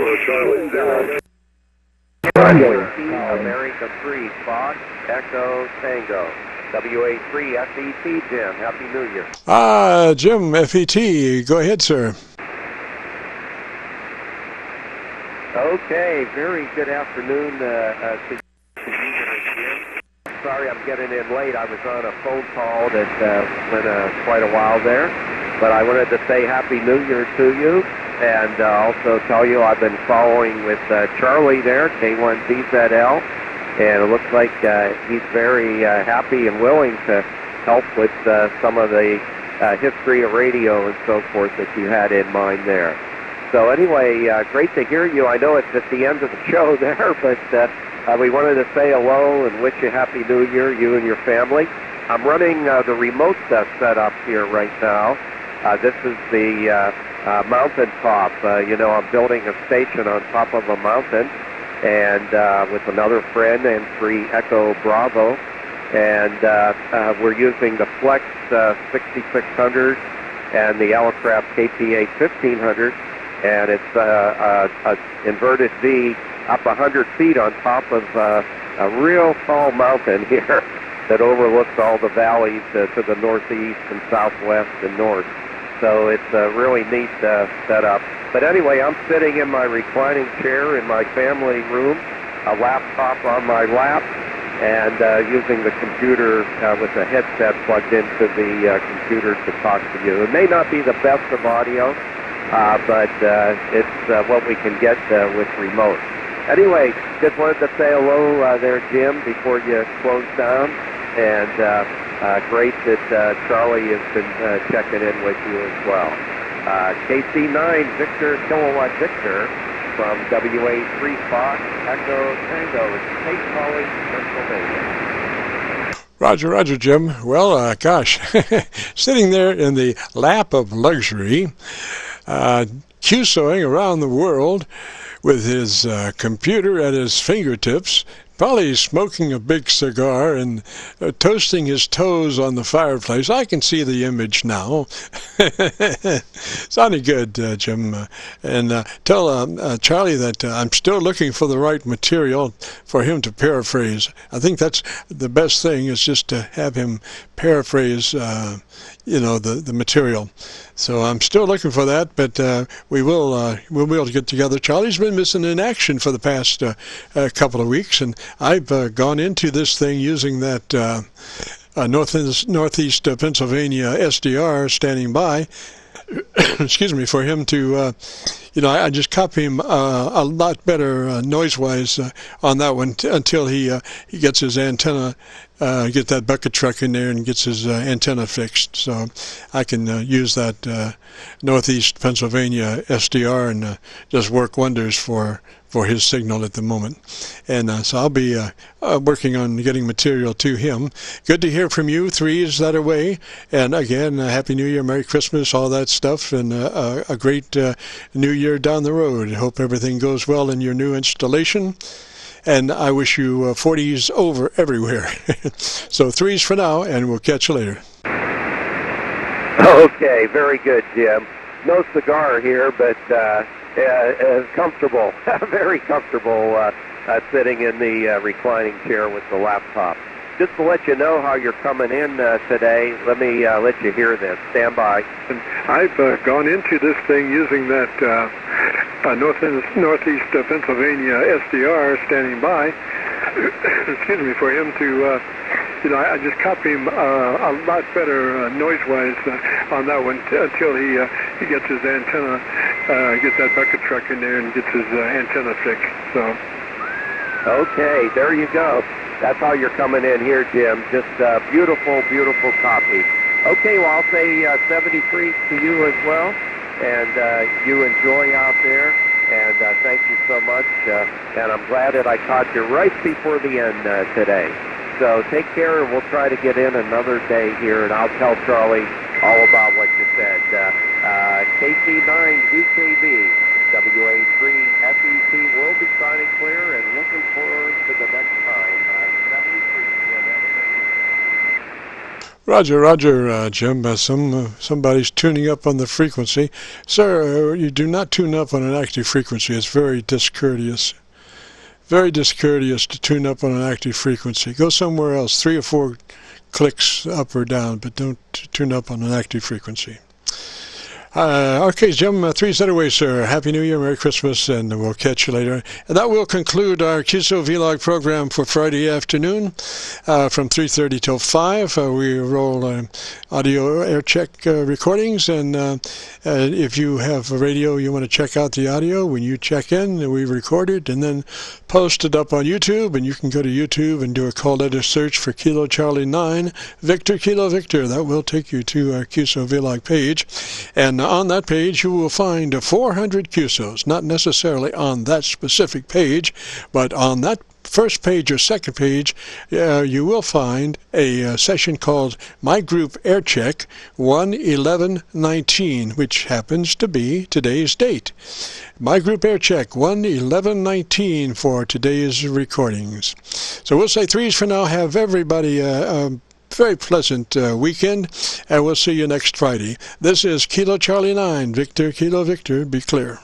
Kilo Charlie 0. America 3, Fox, Echo, Tango. WA3FET, Jim. Happy New Year. Jim, FET. Go ahead, sir. Okay, very good afternoon to you, Jim. Sorry I'm getting in late. I was on a phone call that went quite a while there. But I wanted to say Happy New Year to you. And also tell you I've been following with Charlie there, K1VZL, and it looks like he's very happy and willing to help with some of the history of radio and so forth that you had in mind there. So anyway, great to hear you. I know it's at the end of the show there, but we wanted to say hello and wish you Happy New Year, you and your family. I'm running the remote setup here right now. This is the mountaintop. You know, I'm building a station on top of a mountain, and with another friend and 3 Echo Bravo, and we're using the Flex 6600 and the AIRCHECK KTA 1500, and it's a inverted V up 100 feet on top of a real tall mountain here that overlooks all the valleys to the northeast and southwest and north. So it's a really neat setup. But anyway, I'm sitting in my reclining chair in my family room, a laptop on my lap, and using the computer with a headset plugged into the computer to talk to you. It may not be the best of audio, but it's what we can get with remote. Anyway, just wanted to say hello there, Jim, before you close down. And great that Charlie has been checking in with you as well. KC9 Victor Kilowatt Victor from WA3 Fox Echo Tango in St. Pauli, Pennsylvania. Roger, Jim. Well, gosh, sitting there in the lap of luxury, QSOing around the world with his computer at his fingertips, probably smoking a big cigar and toasting his toes on the fireplace. I can see the image now. Sounded good, Jim. And tell Charlie that I'm still looking for the right material for him to paraphrase. I think that's the best thing, is just to have him paraphrase, the material. So I'm still looking for that, but we'll be able to get together. Charlie's been missing in action for the past couple of weeks, and I've gone into this thing using that northeast Pennsylvania SDR standing by. Excuse me, for him to, I just copy him a lot better noise-wise on that one until he gets his antenna, get that bucket truck in there and gets his antenna fixed. So I can use that northeast Pennsylvania SDR and just work wonders for his signal at the moment. And so I'll be working on getting material to him. Good to hear from you. 3 is that away. And again, Happy New Year, Merry Christmas, all that stuff, and a great New Year down the road. Hope everything goes well in your new installation. And I wish you 40s over everywhere. So 3s for now, and we'll catch you later. Okay, very good, Jim. No cigar here, but comfortable, very comfortable sitting in the reclining chair with the laptop. Just to let you know how you're coming in today, let me let you hear this. Stand by. I've gone into this thing using that northeast Pennsylvania SDR standing by. Excuse me, for him to, I just copy him a lot better noise-wise on that one until he gets his antenna, gets that bucket truck in there and gets his antenna fixed. So. Okay, there you go. That's how you're coming in here, Jim. Just beautiful, beautiful copy. Okay, well, I'll say 73 to you as well, and you enjoy out there, and thank you so much, and I'm glad that I caught you right before the end today. So take care, and we'll try to get in another day here, and I'll tell Charlie all about what you said. KC9VKV, WA3FET will be signing clear, and looking forward to the next time. 73. Roger, Jim. Somebody's tuning up on the frequency. Sir, you do not tune up on an active frequency. It's very discourteous. Very discourteous to tune up on an active frequency. Go somewhere else, 3 or 4 clicks up or down, but don't tune up on an active frequency. Okay, JIM-WA3FET set away, sir. Happy New Year, Merry Christmas, and we'll catch you later. And that will conclude our Qso-Vlog program for Friday afternoon from 3:30 till 5. We roll audio AIRCHECK recordings, and if you have a radio, you want to check out the audio. When you check in, we record it and then post it up on YouTube, and you can go to YouTube and do a call letter search for Kilo Charlie 9 Victor Kilo Victor. That will take you to our Qso-Vlog page, and on that page you will find 400 Qsos, not necessarily on that specific page, but on that first page or second page you will find a session called My Group AIRCHECK 1/11/19, which happens to be today's date. My Group AIRCHECK 1/11/19 for today's recordings. So we'll say threes for now. Have everybody very pleasant weekend, and we'll see you next Friday. This is Kilo Charlie 9 Victor Kilo Victor. Be clear.